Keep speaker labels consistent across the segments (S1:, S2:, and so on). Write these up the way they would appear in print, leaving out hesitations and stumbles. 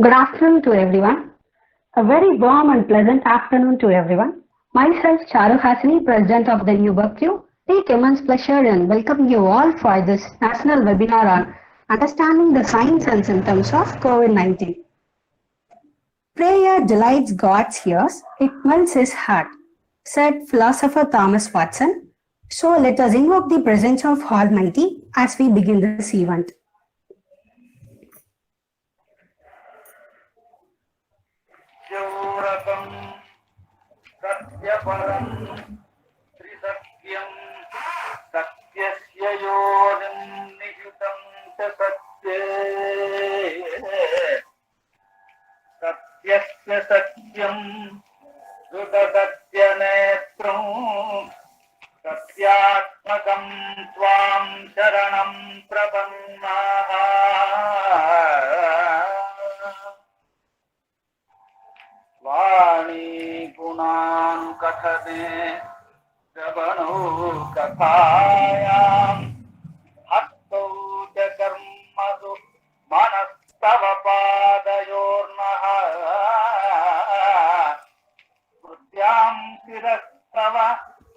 S1: Good afternoon to everyone. A very warm and pleasant afternoon to everyone. Myself, Charu Hasini, President of the New Berkeley, take immense pleasure in welcoming you all for this national webinar on understanding the signs and symptoms of COVID-19. Prayer delights God's ears, it melts his heart, said philosopher Thomas Watson. So let us invoke the presence of Almighty as we begin this event.
S2: सत्यपरं त्रिसत्यं सत्यस्य योनिं निहितं च सत्ये सत्यस्य सत्यं सुतसत्यनेत्रं सत्यात्मकं त्वां शरणं प्रपन्नाः वाणी गुणान् कथने श्रवणो कथायां हस्तौ च कर्मसु मनस्तव पादयोर्नः स्मृत्यां शिरस्तव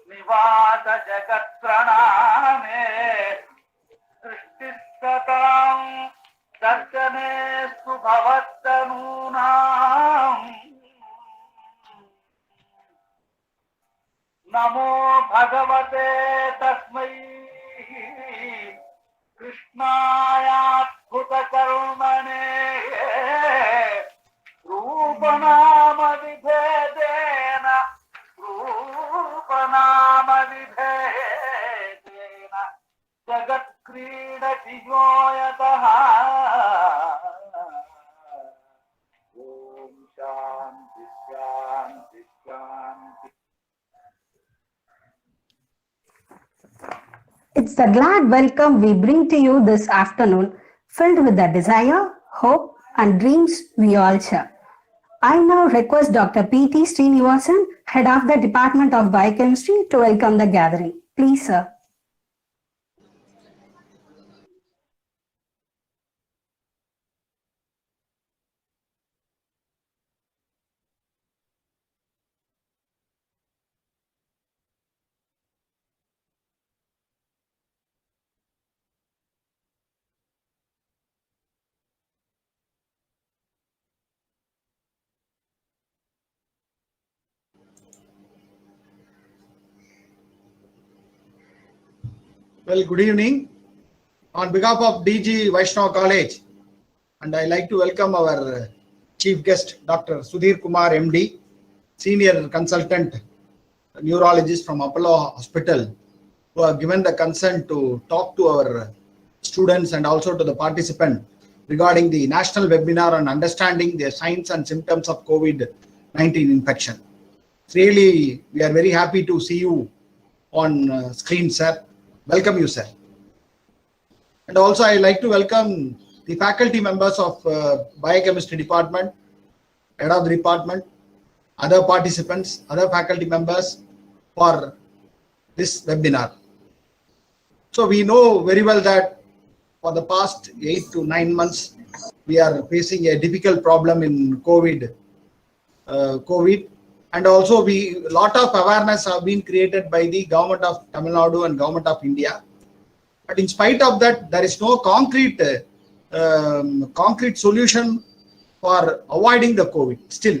S2: निवास जगत्प्रणामे सृष्टिस्ततां दर्शनेषु भवत्तनूनाम् नमो भगवते तस्मै कृष्णायाद्भुतकर्मणे रूपनामविभेदेन जगत्क्रीडति यो यतः ॐ शान्ति शान्ति शान्ति.
S1: It's a glad welcome we bring to you this afternoon, filled with the desire, hope, and dreams we all share. I now request Dr. P.T. Srinivasan, Head of the Department of Biochemistry, to welcome the gathering. Please, sir.
S3: Well, good evening. On behalf of DG Vaishnav College, and I like to welcome our chief guest, Dr. Sudhir Kumar, MD, senior consultant neurologist from Apollo Hospital, who have given the consent to talk to our students and also to the participant regarding the national webinar on understanding the signs and symptoms of COVID-19 infection. Really, we are very happy to see you on screen, sir. Welcome you, sir. And also I like to welcome the faculty members of Biochemistry Department, Head of the Department, other participants, other faculty members for this webinar. So we know very well that for the past 8 to 9 months, we are facing a difficult problem in COVID. And also a lot of awareness have been created by the government of Tamil Nadu and government of India. But in spite of that, there is no concrete solution for avoiding the COVID. Still,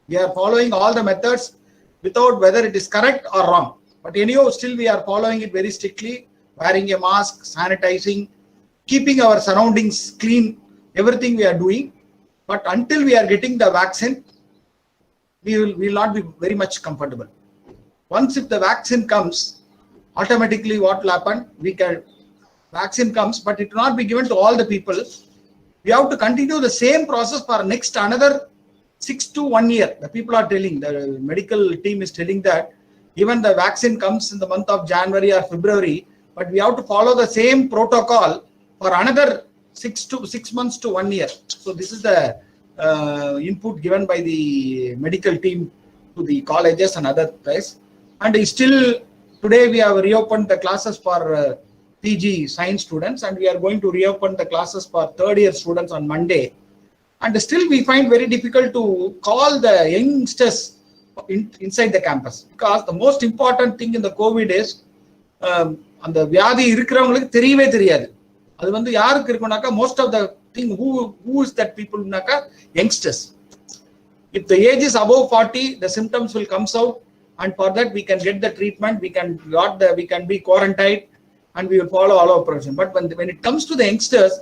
S3: we are following all the methods without whether it is correct or wrong. But anyhow, still we are following it very strictly, wearing a mask, sanitizing, keeping our surroundings clean, everything we are doing. But until we are getting the vaccine, we will not be very much comfortable. Once if the vaccine comes, automatically what will happen? Vaccine comes, but it will not be given to all the people. We have to continue the same process for next another 6 to 1 year. The people are telling, the medical team is telling that even the vaccine comes in the month of January or February, but we have to follow the same protocol for another 6 months to 1 year. So this is the input given by the medical team to the colleges and other places. And still today we have reopened the classes for PG science students, and we are going to reopen the classes for third year students on Monday. And still we find very difficult to call the youngsters inside the campus, because the most important thing in the COVID is அந்த வியாதி இருக்கிறவங்களுக்கு தெரியவே தெரியாது. அது வந்து யாருக்கு இருக்கும்னாக்கா most of the thing who is that people னாக்கா youngsters. If the age is above 40, the symptoms will comes out, and for that we can get the treatment, we can be quarantined, and we will follow all our prevention. But when it comes to the youngsters,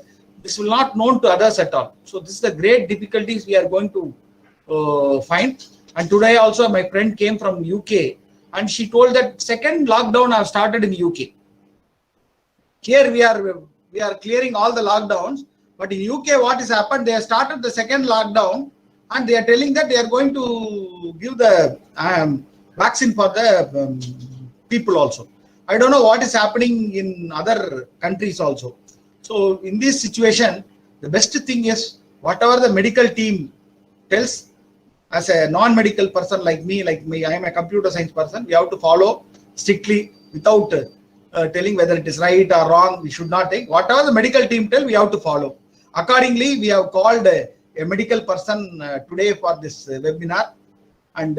S3: this will not known to others at all. So this is the great difficulties we are going to find. And today also my friend came from UK, and she told that second lockdown have started in UK. Here we are clearing all the lockdowns, but in UK what has happened, they have started the second lockdown, and they are telling that they are going to give the vaccine for the people also. I don't know what is happening in other countries also. So in this situation, the best thing is whatever the medical team tells, as a non-medical person like me, I am a computer science person, we have to follow strictly without telling whether it is right or wrong. We should not take whatever the medical team tell, we have to follow. Accordingly, we have called a medical person today for this webinar, and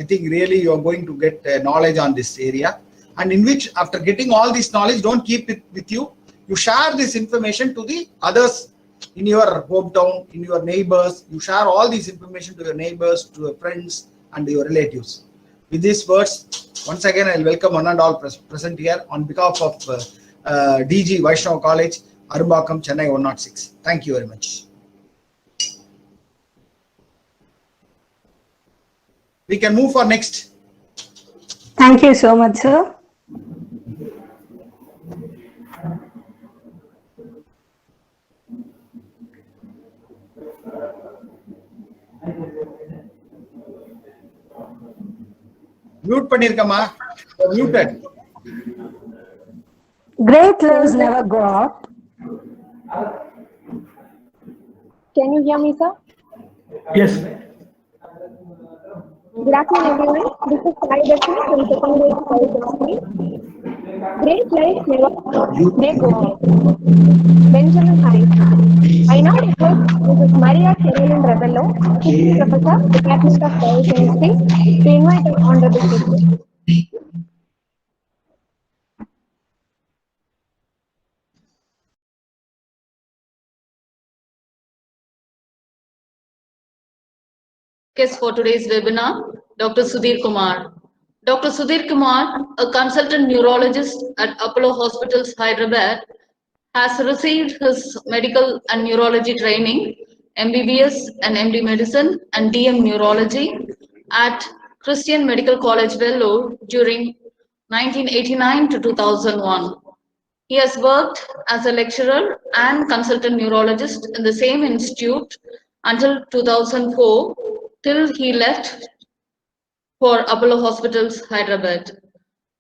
S3: I think really you are going to get knowledge on this area, and in which after getting all this knowledge, don't keep it with you. You share this information to the others in your hometown, in your neighbors. You share all this information to your neighbors, to your friends, and your relatives. With these words, once again, I will welcome one and all present here on behalf of DG Vaishnava College, Arumbakam, Chennai 106. Thank you very much. We can move for next.
S1: Thank you so much, sir.
S3: Mute பண்ணிருக்கமா? Muted.
S1: Great lives never grow up.
S4: Can you hear me, sir?
S5: Yes.
S4: Good afternoon, everyone. This is Sai Darshini from second grade college of Sri. Great lives never grow up. Benjamin Harrison. I now request Mrs. Maria Carolyn Rebello, Assistant Professor, Department of Biochemistry, to invite our honorable speaker.
S6: Guest for today's webinar, Dr. Sudhir Kumar. Dr. Sudhir Kumar, a consultant neurologist at Apollo Hospitals, Hyderabad, has received his medical and neurology training, MBBS and MD Medicine and DM Neurology at Christian Medical College, Vellore during 1989 to 2001. He has worked as a lecturer and consultant neurologist in the same institute until 2004, till he left for Apollo Hospitals, Hyderabad.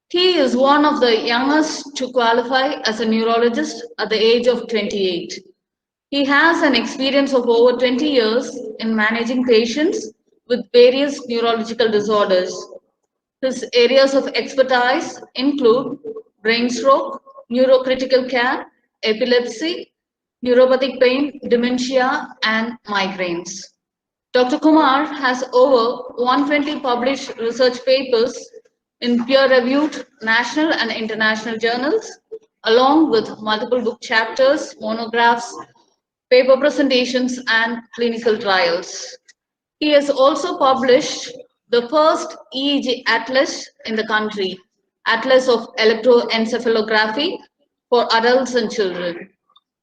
S6: He is one of the youngest to qualify as a neurologist at the age of 28. He has an experience of over 20 years in managing patients with various neurological disorders. His areas of expertise include brain stroke, neurocritical care, epilepsy, neuropathic pain, dementia, and migraines. Dr. Kumar has over 120 published research papers in peer-reviewed national and international journals, along with multiple book chapters, monographs, paper presentations, and clinical trials. He has also published the first EEG atlas in the country, Atlas of Electroencephalography for adults and children.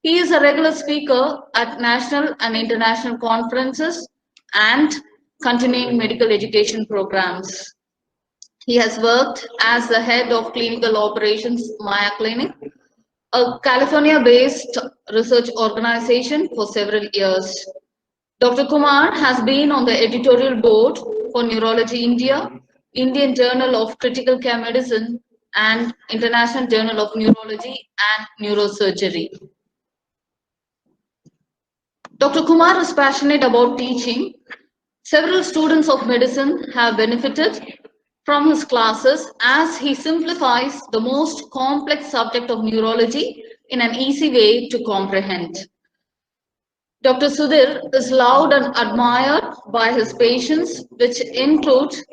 S6: He is a regular speaker at national and international conferences and continuing medical education programs. He has worked as the head of clinical operations Maya Clinic, a California-based research organization, for several years. Dr. Kumar has been on the editorial board for Neurology India, Indian Journal of Critical Care Medicine, and International Journal of Neurology and Neurosurgery. Dr. Kumar is passionate about teaching. Several students of medicine have benefited from his classes as he simplifies the most complex subject of neurology in an easy way to comprehend. Dr. Sudhir is loved and admired by his patients, which includes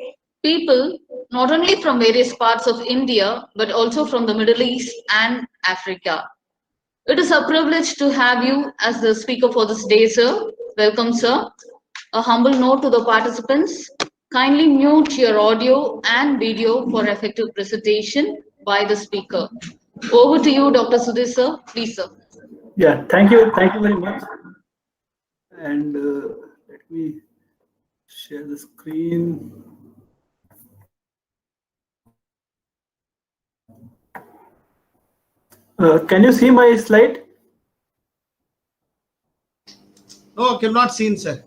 S6: people not only from various parts of India, but also from the Middle East and Africa. It is a privilege to have you as the speaker for this day, sir. Welcome, sir. A humble note to the participants. Kindly mute your audio and video for effective presentation by the speaker. Over to you, Dr. Sudhir, sir. Please, sir.
S5: Yeah, thank you very much. And let me share the screen. Can you see my slide?
S3: No, cannot seen, sir.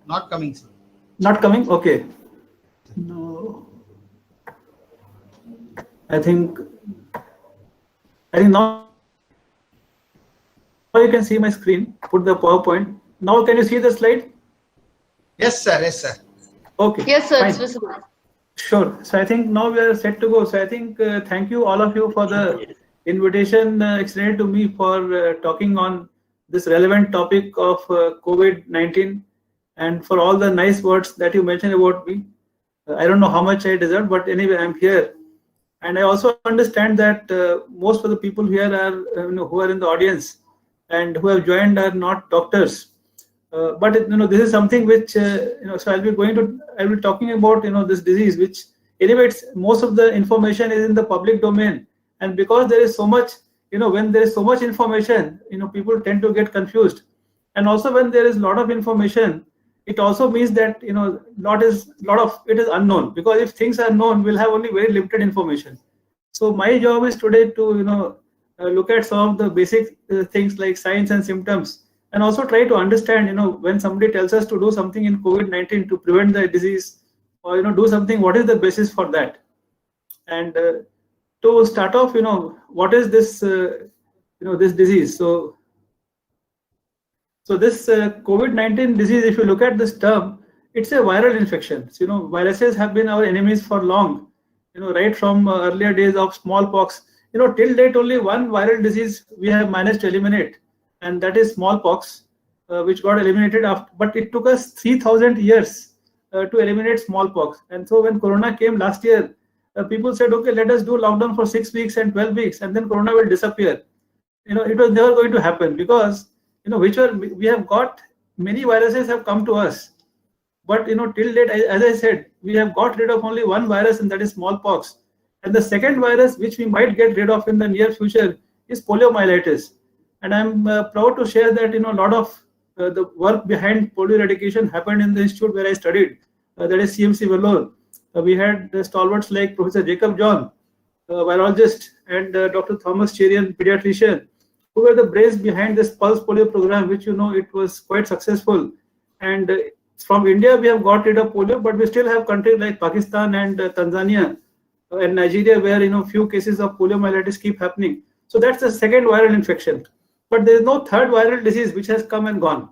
S3: Not coming, sir.
S5: Not coming? Okay. No. I think now you can see my screen. Put the PowerPoint. Now can you see the slide?
S3: Yes, sir. Yes, sir.
S5: Okay.
S6: Yes, sir.
S5: Fine.
S6: It's visible.
S5: Sure. So I think now we are set to go. So I think thank you all of you for the invitation extended to me for talking on this relevant topic of COVID-19, and for all the nice words that you mentioned about me. I don't know how much I deserve, but anyway, I'm here. And I also understand that most of the people here are, who are in the audience and who have joined are not doctors. But this is something which, so I'll be talking about, this disease, which elevates most of the information is in the public domain. And because there is so much, when there is so much information, people tend to get confused. And also when there is a lot of information, it also means that, lot of it is unknown, because if things are known, we'll have only very limited information. So my job is today to, look at some of the basic things like signs and symptoms, and also try to understand, when somebody tells us to do something in COVID-19 to prevent the disease, or, do something, what is the basis for that? And to start off, what is this, this disease? So this COVID-19 disease, if you look at this term, it's a viral infection. So, viruses have been our enemies for long, right from earlier days of smallpox. Till date, only one viral disease we have managed to eliminate, and that is smallpox, which got eliminated after, but it took us 3,000 years to eliminate smallpox. And so when Corona came last year, people said, okay, let us do lockdown for 6 weeks and 12 weeks, and then Corona will disappear. It was never going to happen, because we have got many viruses have come to us, but till date, as I said, we have got rid of only one virus, and that is smallpox. And the second virus which we might get rid of in the near future is poliomyelitis. And I'm proud to share that a lot of the work behind polio eradication happened in the institute where I studied, that is CMC Vellore. We had stalwarts like Professor Jacob John, virologist, and Dr. Thomas Cherian, pediatrician, who were the brains behind this Pulse Polio program, which it was quite successful. And from India, we have got rid of polio, but we still have countries like Pakistan and Tanzania and Nigeria, where few cases of poliomyelitis keep happening. So that's the second viral infection. But there is no third viral disease which has come and gone.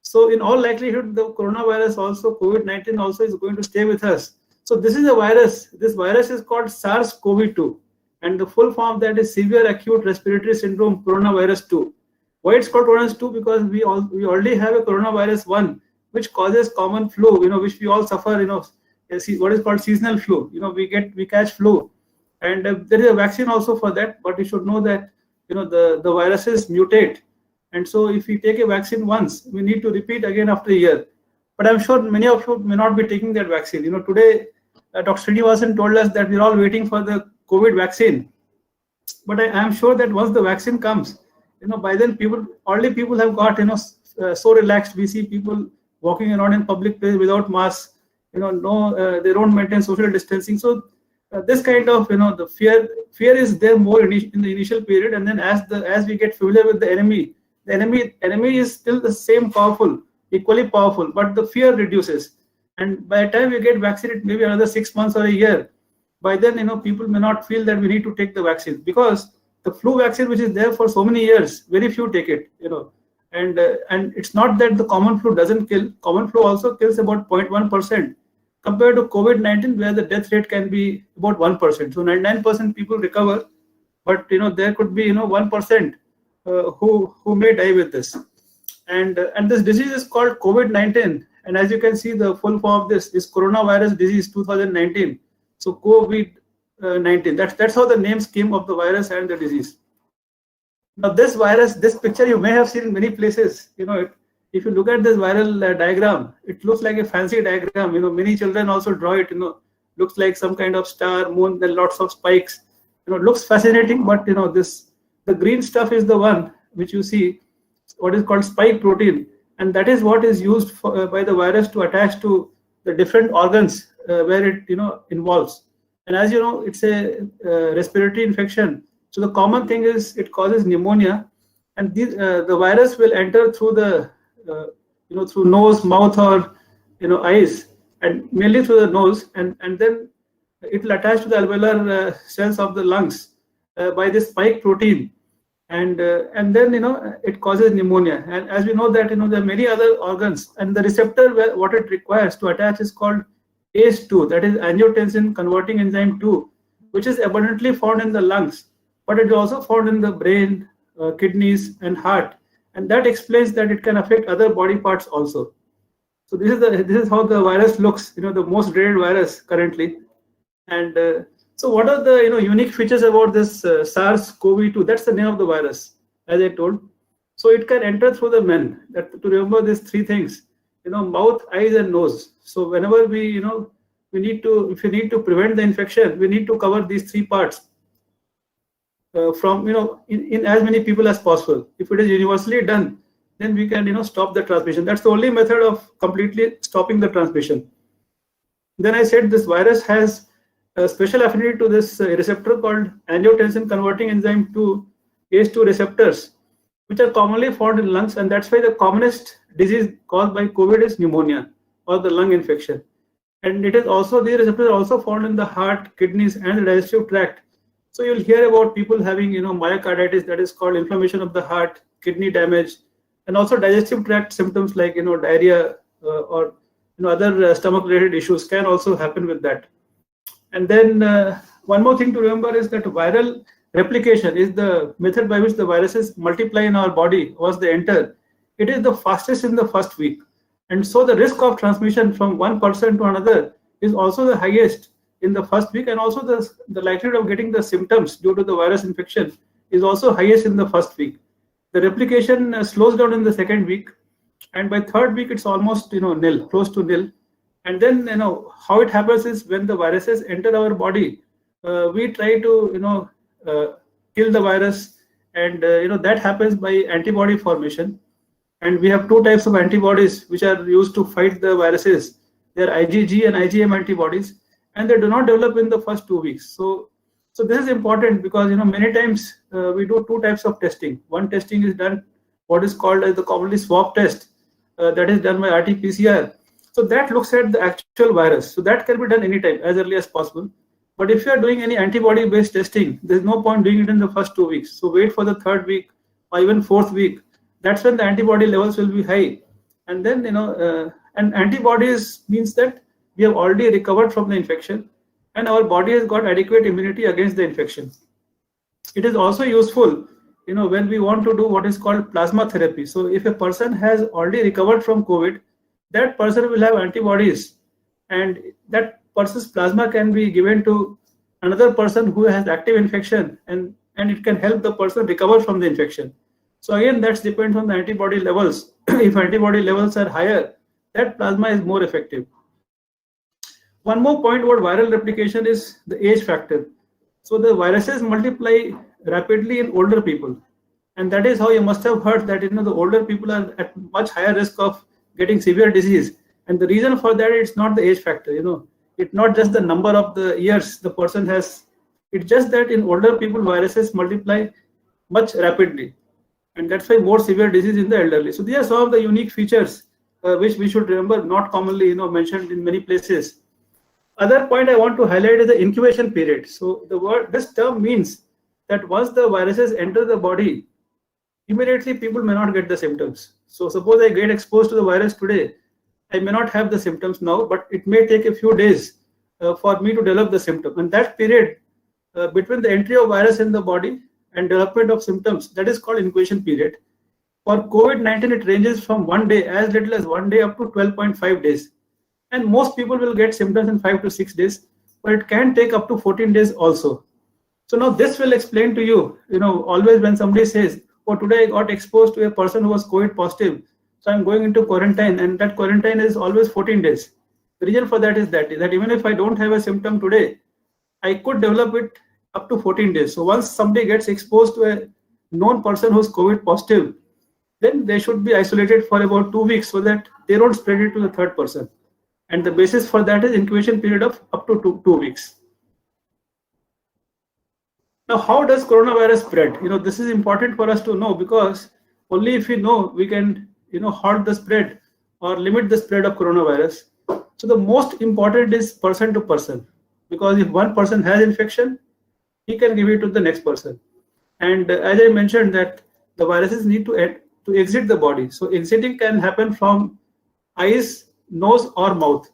S5: So in all likelihood, the coronavirus also, COVID-19 also is going to stay with us. So this is a virus. This virus is called SARS-CoV-2. And the full form of that is severe acute respiratory syndrome coronavirus 2. Why it's called coronavirus 2? Because we already have a coronavirus 1, which causes common flu, which we all suffer, what is called seasonal flu. We catch flu. And there is a vaccine also for that, but you should know that, the viruses mutate. And so if we take a vaccine once, we need to repeat again after a year. But I'm sure many of you may not be taking that vaccine. Today, Dr. Srinivasan told us that we're all waiting for the COVID vaccine. But I am sure that once the vaccine comes, by then people have got, so relaxed. We see people walking around in public place without masks, they don't maintain social distancing. So this kind of, the fear is there more in the initial period. And then as we get familiar with the enemy is still the same powerful, equally powerful, but the fear reduces. And by the time we get vaccinated, maybe another 6 months or a year, by then, people may not feel that we need to take the vaccine, because the flu vaccine, which is there for so many years, very few take it, and it's not that the common flu doesn't kill. Common flu also kills about 0.1% compared to COVID-19, where the death rate can be about 1%. So 99% people recover, but there could be 1% who may die with this. And this disease is called COVID-19. And as you can see, the full form of this is coronavirus disease 2019. So COVID-19. That's how the names came of the virus and the disease. Now this virus, this picture you may have seen in many places. If you look at this viral diagram, it looks like a fancy diagram. Many children also draw it. Looks like some kind of star, moon, then lots of spikes. Looks fascinating, but the green stuff is the one which you see, what is called spike protein, and that is what is used by the virus to attach to the different organs where it involves. And as you know, it's a respiratory infection. So the common thing is it causes pneumonia, and the virus will enter through the through nose, mouth, or eyes, and mainly through the nose, and then it will attach to the alveolar cells of the lungs by this spike protein, and then it causes pneumonia. And as we know that there are many other organs, and the receptor what it requires to attach is called ACE2, that is angiotensin converting enzyme 2, which is abundantly found in the lungs, but it is also found in the brain, kidneys, and heart, and that explains that it can affect other body parts also. So this is how the virus looks, the most dreaded virus currently. And so what are the unique features about this SARS-CoV-2? That's the name of the virus, as I told. So it can enter through the men. To remember these three things, mouth, eyes, and nose. So whenever we need to prevent the infection, we need to cover these three parts from in as many people as possible. If it is universally done, then we can stop the transmission. That's the only method of completely stopping the transmission. Then I said this virus has a special affinity to this receptor called angiotensin converting enzyme 2, ACE2 receptors, which are commonly found in lungs, and that's why the commonest disease caused by COVID is pneumonia or the lung infection. And it is also, these receptors are also found in the heart, kidneys, and the digestive tract. So you'll hear about people having myocarditis, that is called inflammation of the heart, kidney damage, and also digestive tract symptoms like diarrhea or other stomach related issues can also happen with that. And then one more thing to remember is that viral replication is the method by which the viruses multiply in our body once they enter. It is the fastest in the first week, and so the risk of transmission from one person to another is also the highest in the first week, and also the likelihood of getting the symptoms due to the virus infection is also highest in the first week. The replication slows down in the second week, and by third week it's almost nil, close to nil. And then how it happens is when the viruses enter our body, we try to kill the virus, and that happens by antibody formation. And we have two types of antibodies which are used to fight the viruses. They are IgG and IgM antibodies, and they do not develop in the first 2 weeks. So this is important because many times we do two types of testing. One testing is done what is called as the commonly swab test, that is done by RT-PCR. So that looks at the actual virus. So that can be done anytime, as early as possible. But if you are doing any antibody-based testing, there's no point doing it in the first 2 weeks. So wait for the third week or even fourth week. That's when the antibody levels will be high. And then, and antibodies means that we have already recovered from the infection and our body has got adequate immunity against the infection. It is also useful, when we want to do what is called plasma therapy. So if a person has already recovered from COVID, that person will have antibodies, and that person's plasma can be given to another person who has active infection, and it can help the person recover from the infection. So again, that depends on the antibody levels. If antibody levels are higher, that plasma is more effective. One more point about viral replication is the age factor. So the viruses multiply rapidly in older people, and that is how you must have heard that the older people are at much higher risk of getting severe disease. And the reason for that, it's not the age factor. It's not just the number of the years the person has. It's just that in older people, viruses multiply much rapidly, and that's why more severe disease in the elderly. So these are some of the unique features which we should remember, not commonly mentioned in many places. Other point I want to highlight is the incubation period. So this term means that once the viruses enter the body, immediately people may not get the symptoms. So suppose I get exposed to the virus today, I may not have the symptoms now, but it may take a few days for me to develop the symptom. And that period between the entry of virus in the body and development of symptoms, that is called incubation period. For COVID-19, it ranges from 1 day, as little as 1 day, up to 12.5 days. And most people will get symptoms in 5 to 6 days, but it can take up to 14 days also. So now this will explain to you, always when somebody says, oh, today I got exposed to a person who was COVID positive, so I'm going into quarantine, and that quarantine is always 14 days. The reason for that is that even if I don't have a symptom today, I could develop it up to 14 days. So once somebody gets exposed to a known person who's COVID positive, then they should be isolated for about 2 weeks so that they don't spread it to the third person. And the basis for that is incubation period of up to 2 weeks. Now, how does coronavirus spread? This is important for us to know, because only if we know, we can, halt the spread or limit the spread of coronavirus. So the most important is person to person, because if one person has infection, he can give it to the next person. And as I mentioned, that the viruses need to exit the body. So exiting can happen from eyes, nose, or mouth.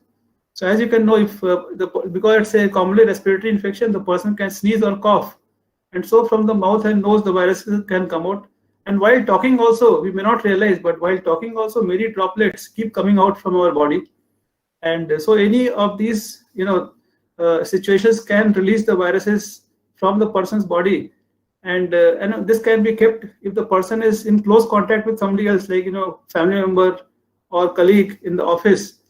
S5: So as you can know, if because it's a commonly respiratory infection, the person can sneeze or cough, and so from the mouth and nose the viruses can come out. And while talking also, we may not realize, but while talking also, many droplets keep coming out from our body. And so any of these situations can release the viruses from the person's body. And this can be kept if the person is in close contact with somebody else, like family member or colleague in the office.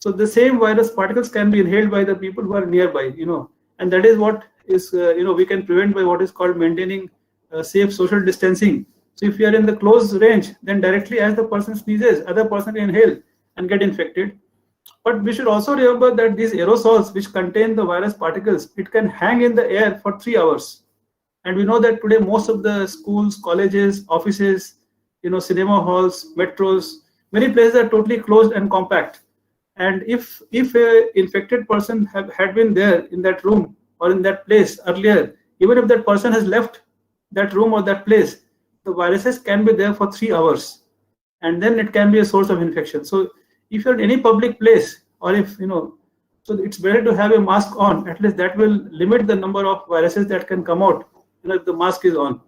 S5: So the same virus particles can be inhaled by the people who are nearby, and that is what is we can prevent by what is called maintaining safe social distancing. So if you are in the close range, then directly as the person sneezes, other person can inhale and get infected. But we should also remember that these aerosols, which contain the virus particles, it can hang in the air for 3 hours. And we know that today most of the schools, colleges, offices, cinema halls, metros, many places are totally closed and compact. And if a infected person had been there in that room or in that place earlier, even if that person has left that room or that place, the viruses can be there for 3 hours, and then it can be a source of infection. So if you're in any public place, or if so it's better to have a mask on. At least that will limit the number of viruses that can come out if the mask is on.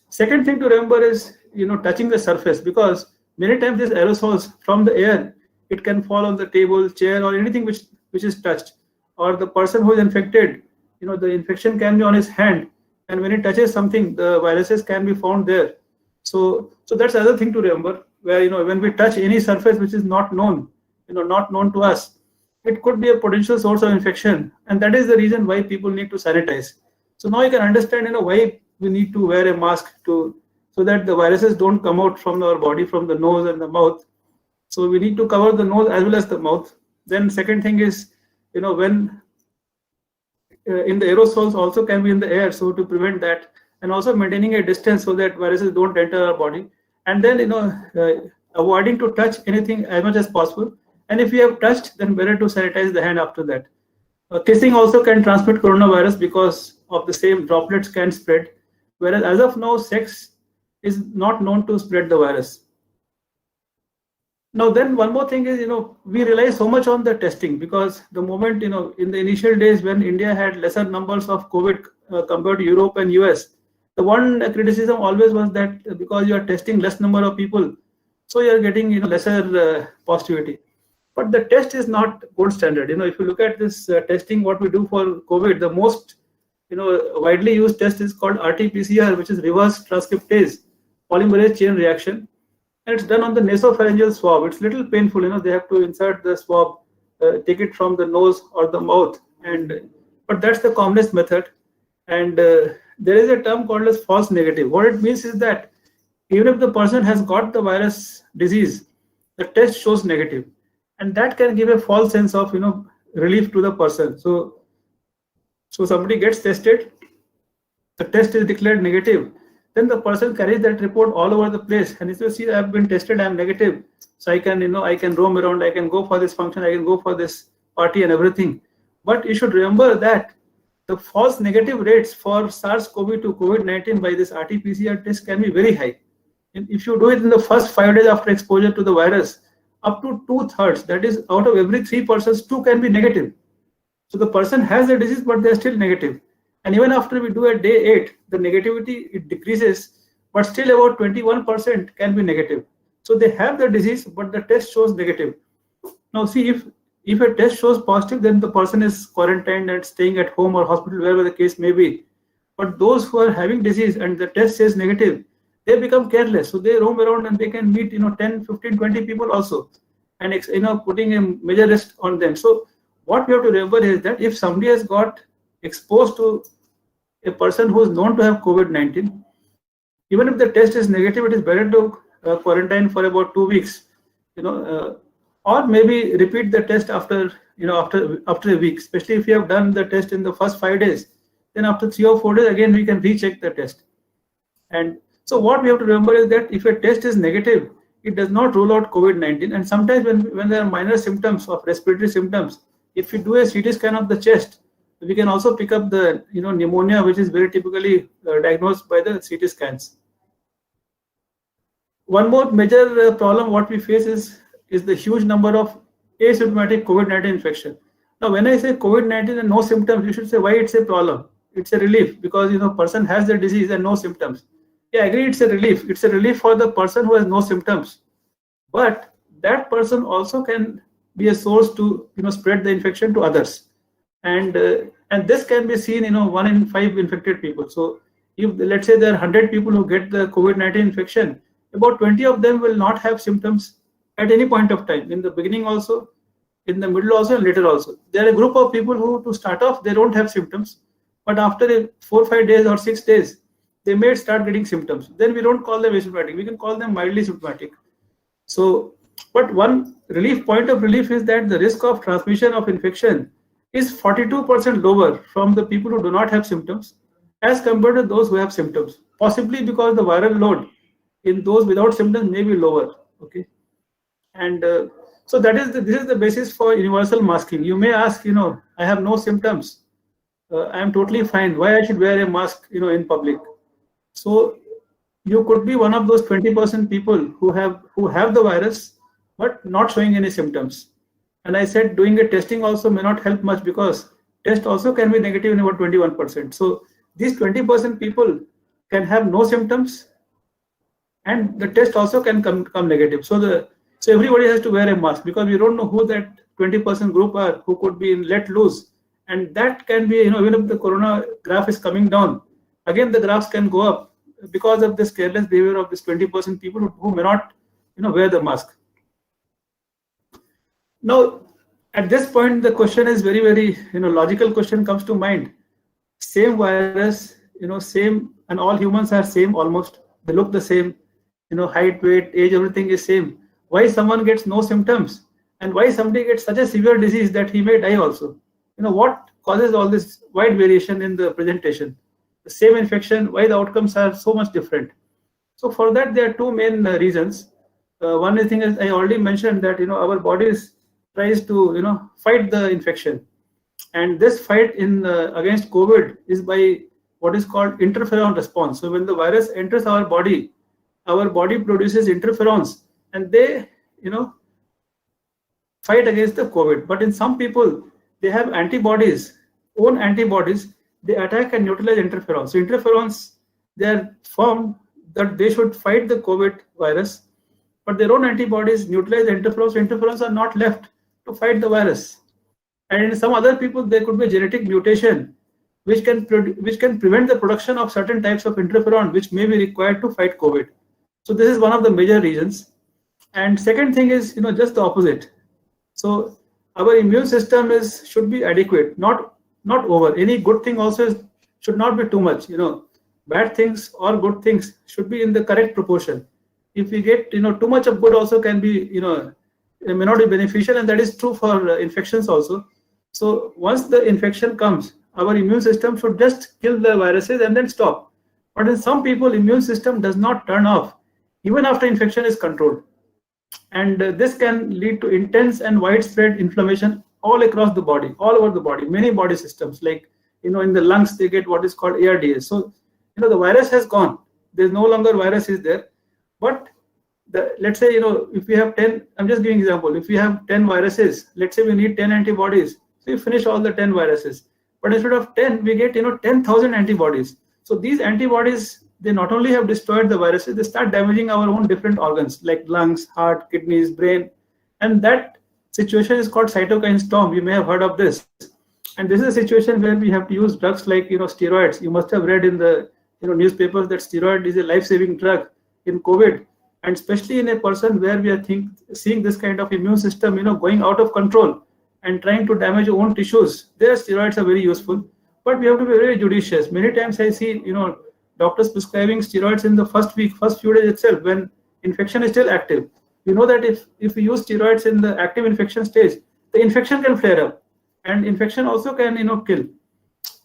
S5: Second thing to remember is touching the surface, because many times these aerosols from the air, it can fall on the table, chair, or anything which is touched. Or the person who is infected, the infection can be on his hand, and when he touches something, the viruses can be found there. So that's the other thing to remember, where when we touch any surface which is not known, not known to us, it could be a potential source of infection, and that is the reason why people need to sanitize. So now you can understand why we need to wear a mask so that the viruses don't come out from our body, from the nose and the mouth. So we need to cover the nose as well as the mouth. Then second thing is when in the aerosols also can be in the air, so to prevent that, and also maintaining a distance so that viruses don't enter our body. And then avoiding to touch anything as much as possible. And if you have touched, then better to sanitize the hand after that. Kissing also can transmit coronavirus because of the same droplets can spread. Whereas as of now, sex is not known to spread the virus. Now then one more thing is, we rely so much on the testing, because the moment, in the initial days when India had lesser numbers of COVID compared to Europe and US, the one criticism always was that because you are testing less number of people, so you are getting lesser positivity. But the test is not gold standard. If you look at this testing, what we do for COVID, the most widely used test is called RT-PCR, which is reverse transcriptase polymerase chain reaction, and it's done on the nasopharyngeal swab. It's a little painful. They have to insert the swab, take it from the nose or the mouth, but that's the commonest method. And there is a term called as false negative. What it means is that even if the person has got the virus disease, the test shows negative, and that can give a false sense of relief to the person. So somebody gets tested, the test is declared negative, then the person carries that report all over the place, and if you see, I have been tested, I am negative, so I can I can roam around, I can go for this function, I can go for this party and everything. But you should remember that the false negative rates for SARS-CoV-2 COVID-19 by this RT-PCR test can be very high. And if you do it in the first 5 days after exposure to the virus, up to 2/3, that is, out of every 3 persons, 2 can be negative. So the person has the disease, but they're still negative. And even after we do at day 8, the negativity, it decreases, but still about 21% can be negative. So they have the disease, but the test shows negative. Now see, if a test shows positive, then the person is quarantined and staying at home or hospital, wherever the case may be. But those who are having disease and the test says negative, they become careless. So they roam around and they can meet 10, 15, 20 people also, and putting a major risk on them. So what we have to remember is that if somebody has got exposed to a person who is known to have COVID-19, even if the test is negative, it is better to quarantine for about 2 weeks, or maybe repeat the test after a week, especially if you have done the test in the first 5 days. Then after 3 or 4 days, again we can recheck the test. And so what we have to remember is that if a test is negative, it does not rule out COVID-19. And sometimes when there are minor symptoms of respiratory symptoms, if you do a CT scan of the chest, we can also pick up the pneumonia, which is very typically diagnosed by the CT scans. One more major problem what we face is the huge number of asymptomatic COVID-19 infection. Now, when I say COVID-19 and no symptoms, you should say why it's a problem. It's a relief because person has the disease and no symptoms. Yeah, I agree, it's a relief. It's a relief for the person who has no symptoms, but that person also can be a source to spread the infection to others, and this can be seen 1 in 5 infected people. So if let's say there are 100 people who get the COVID-19 infection, about 20 of them will not have symptoms at any point of time, in the beginning also, in the middle also, and later also. There are a group of people who, to start off, they don't have symptoms, but after 4 or 5 days or 6 days, they may start getting symptoms. Then we don't call them asymptomatic, we can call them mildly symptomatic. So, but one point of relief is that the risk of transmission of infection is 42% lower from the people who do not have symptoms as compared to those who have symptoms, possibly because the viral load in those without symptoms may be lower. Okay, and so this is the basis for universal masking. You may ask, I have no symptoms, I am totally fine, why I should wear a mask in public? So you could be one of those 20% people who have the virus but not showing any symptoms. And I said doing a testing also may not help much because test also can be negative in about 21%. So these 20% people can have no symptoms and the test also can come negative. So everybody has to wear a mask because we don't know who that 20% group are who could be let loose, and that can be even if the corona graph is coming down, again the graphs can go up because of this careless behavior of this 20% people who may not wear the mask. Now at this point the question is very, very logical question comes to mind. Same virus, same, and all humans are same almost, they look the same, height, weight, age, everything is same. Why someone gets no symptoms and why somebody gets such a severe disease that he may die also? What causes all this wide variation in the presentation? The same infection, why the outcomes are so much different? So for that there are two main reasons. One thing is I already mentioned that our bodies tries to fight the infection, and this fight against COVID is by what is called interferon response. So when the virus enters our body produces interferons and they fight against the COVID. But in some people they have own antibodies, they attack and neutralize interferons. So interferons, they are formed that they should fight the COVID virus, but their own antibodies neutralize the interferons. So interferons are not left to fight the virus. And in some other people there could be a genetic mutation which can prevent the production of certain types of interferon which may be required to fight COVID. So this is one of the major reasons. And second thing is just the opposite. So our immune system should be adequate, not over. Any good thing also should not be too much. Bad things or good things should be in the correct proportion. If we get too much of good also can be it may not be beneficial, and that is true for infections also. So once the infection comes, our immune system should just kill the viruses and then stop. But in some people, immune system does not turn off even after infection is controlled, and this can lead to intense and widespread inflammation all across the body, all over the body, many body systems, like in the lungs they get what is called ARDS. So the virus has gone, there's no longer virus is there, but let's say if we have 10, I'm just giving example, if we have 10 viruses, let's say we need 10 antibodies, so we finish all the 10 viruses, but instead of 10 we get 10,000 antibodies. So these antibodies, they not only have destroyed the viruses, they start damaging our own different organs like lungs, heart, kidneys, brain. And that situation is called cytokine storm. You may have heard of this. And this is a situation where we have to use drugs like steroids. You must have read in the newspapers that steroid is a life-saving drug in COVID, and especially in a person where we are seeing this kind of immune system going out of control and trying to damage your own tissues. There, steroids are very useful, but we have to be very judicious. Many times I see doctors prescribing steroids in the first few days itself when infection is still active. You know that if we use steroids in the active infection stage, the infection can flare up, and infection also can kill.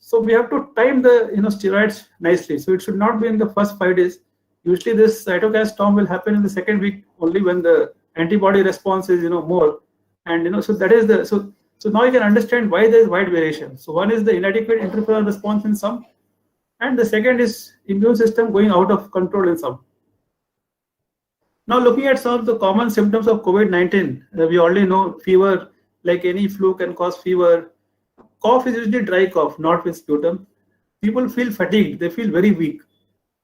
S5: So we have to time the steroids nicely. So it should not be in the first 5 days. Usually this cytokine storm will happen in the second week only, when the antibody response is more. And so that is so now you can understand why there is wide variation. So one is the inadequate interferon response in some, and the second is immune system going out of control in some. Now looking at some of the common symptoms of COVID-19, we already know fever, like any flu can cause fever. Cough is usually dry cough, not with sputum. People feel fatigued, they feel very weak.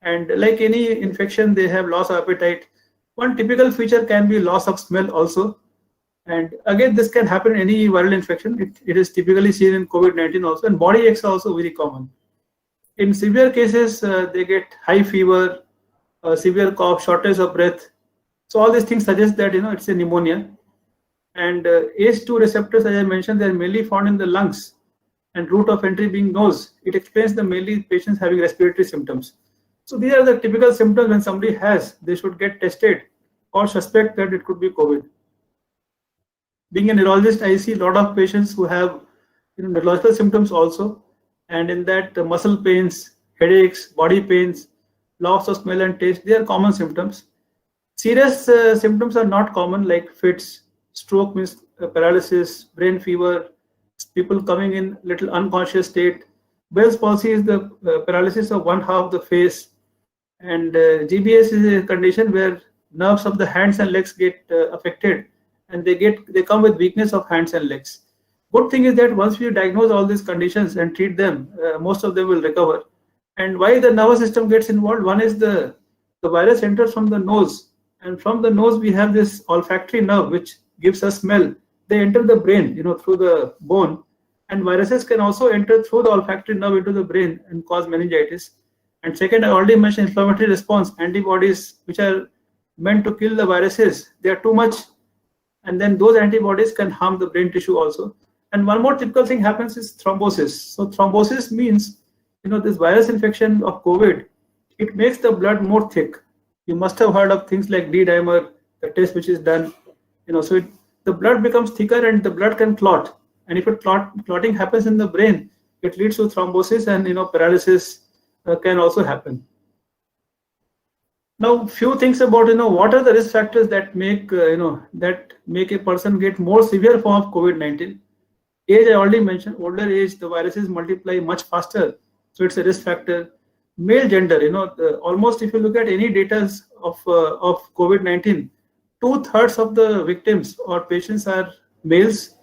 S5: And like any infection, they have loss of appetite. One typical feature can be loss of smell also. And again, this can happen in any viral infection. It is typically seen in COVID-19 also, and body aches are also very common. In severe cases, they get high fever, severe cough, shortness of breath. So all these things suggest that it's a pneumonia. And ACE2 receptors, as I mentioned, they are mainly found in the lungs, and route of entry being nose. It explains the mainly patients having respiratory symptoms. So these are the typical symptoms when somebody has. They should get tested or suspect that it could be COVID. Being a neurologist, I see a lot of patients who have neurological symptoms also, and in that muscle pains, headaches, body pains, loss of smell and taste, they are common symptoms. Serious symptoms are not common, like fits, stroke means paralysis, brain fever, people coming in little unconscious state. Bell's palsy is the paralysis of one half of the face, and GBS is a condition where nerves of the hands and legs get affected, and they come with weakness of hands and legs. Good thing is that once we diagnose all these conditions and treat them, most of them will recover. And why the nervous system gets involved? One is the virus enters from the nose, and from the nose we have this olfactory nerve which gives us smell. They enter the brain, through the bone, and viruses can also enter through the olfactory nerve into the brain and cause meningitis. And second, I already mentioned inflammatory response. Antibodies which are meant to kill the viruses, they are too much, and then those antibodies can harm the brain tissue also. And one more typical thing happens is thrombosis. So thrombosis means, this virus infection of COVID, it makes the blood more thick. You must have heard of things like D-dimer, the test which is done. So the blood becomes thicker and the blood can clot. And if clotting happens in the brain, it leads to thrombosis, and paralysis can also happen. Now, few things about what are the risk factors that make a person get more severe form of COVID-19. Age, I already mentioned. Older age, the viruses multiply much faster, so it's a risk factor. Male gender, almost if you look at any data of COVID-19, 2/3 of the victims or patients are males,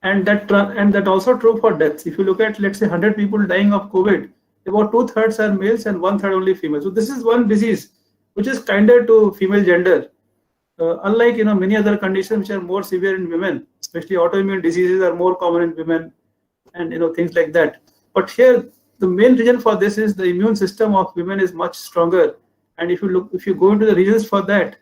S5: and that also true for deaths. If you look at, let's say, 100 people dying of COVID, about 2/3 are males and 1/3 only female. So this is one disease which is kinder to female gender, unlike many other conditions which are more severe in women. Especially autoimmune diseases are more common in women, and things like that. But here the main reason for this is the immune system of women is much stronger, and if you go into the reasons for that,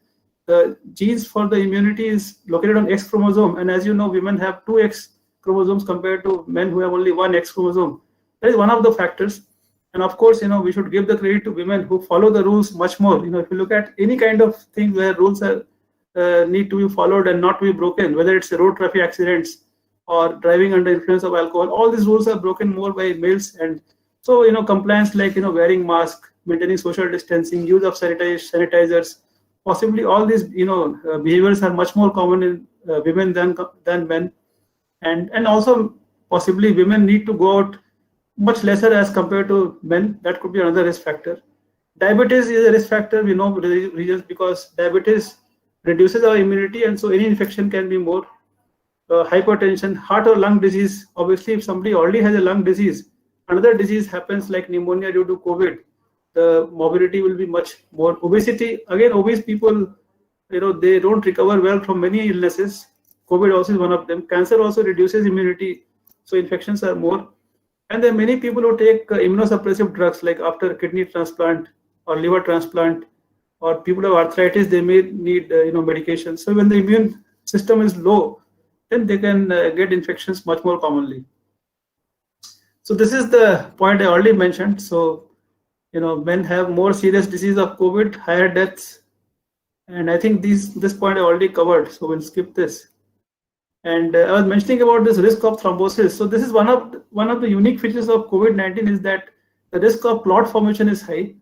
S5: the genes for the immunity is located on X chromosome, and as you know, women have 2 X chromosomes compared to men who have only 1 X chromosome. That is one of the factors. And of course, we should give the credit to women who follow the rules much more. If you look at any kind of thing where rules are need to be followed and not to be broken, whether it's road traffic accidents or driving under influence of alcohol, all these rules are broken more by males. And so, compliance like, wearing mask, maintaining social distancing, use of sanitizers, possibly all these, behaviors are much more common in women than men. And also possibly women need to go out much lesser as compared to men. That could be another risk factor. Diabetes is a risk factor, we know reasons, because diabetes reduces our immunity, and so any infection can be more. Hypertension, heart or lung disease. Obviously, if somebody already has a lung disease, another disease happens like pneumonia due to COVID, the morbidity will be much more. Obesity, again, obese people, they don't recover well from many illnesses. COVID also is one of them. Cancer also reduces immunity, so infections are more. And there are many people who take immunosuppressive drugs, like after kidney transplant or liver transplant, or people who have arthritis, they may need medication. So when the immune system is low, then they can get infections much more commonly. So this is the point I already mentioned. So men have more serious disease of COVID, higher deaths, and I think this point I already covered. So we'll skip this. And I was mentioning about this risk of thrombosis. So this is one of the unique features of COVID-19 is that the risk of clot formation is high,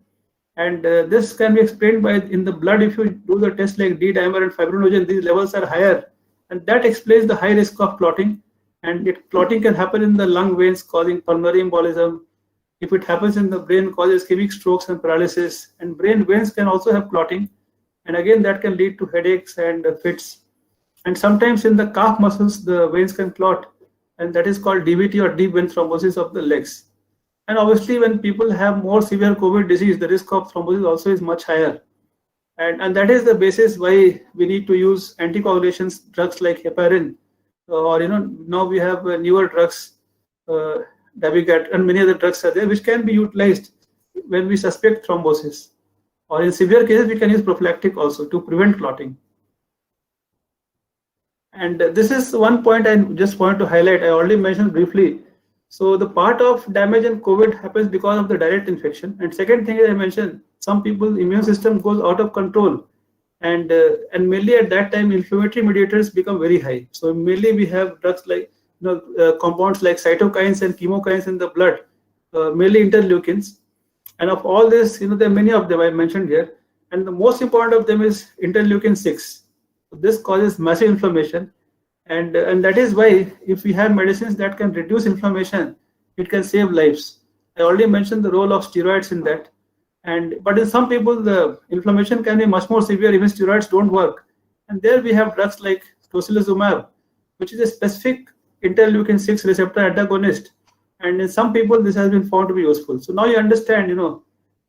S5: and this can be explained by in the blood. If you do the test like D-dimer and fibrinogen, these levels are higher, and that explains the high risk of clotting. And clotting can happen in the lung veins, causing pulmonary embolism. If it happens in the brain, causes ischemic strokes and paralysis. And brain veins can also have clotting, and again that can lead to headaches and fits. And sometimes in the calf muscles, the veins can clot, and that is called DVT or deep vein thrombosis of the legs. And obviously, when people have more severe COVID disease, the risk of thrombosis also is much higher. And that is the basis why we need to use anticoagulation drugs like heparin, or now we have newer drugs, Dabigat, and many other drugs are there which can be utilized when we suspect thrombosis. Or in severe cases, we can use prophylactic also to prevent clotting. And this is one point I just want to highlight. I already mentioned briefly. So the part of damage in COVID happens because of the direct infection. And second thing I mentioned, some people's immune system goes out of control, and mainly at that time inflammatory mediators become very high. So mainly we have drugs like compounds like cytokines and chemokines in the blood, mainly interleukins. And of all this, there are many of them I mentioned here, and the most important of them is interleukin 6. This causes massive inflammation, and that is why if we have medicines that can reduce inflammation, it can save lives. I already mentioned the role of steroids in that, but in some people the inflammation can be much more severe. Even steroids don't work, and there we have drugs like tocilizumab, which is a specific interleukin 6 receptor antagonist, and in some people this has been found to be useful. So now you understand,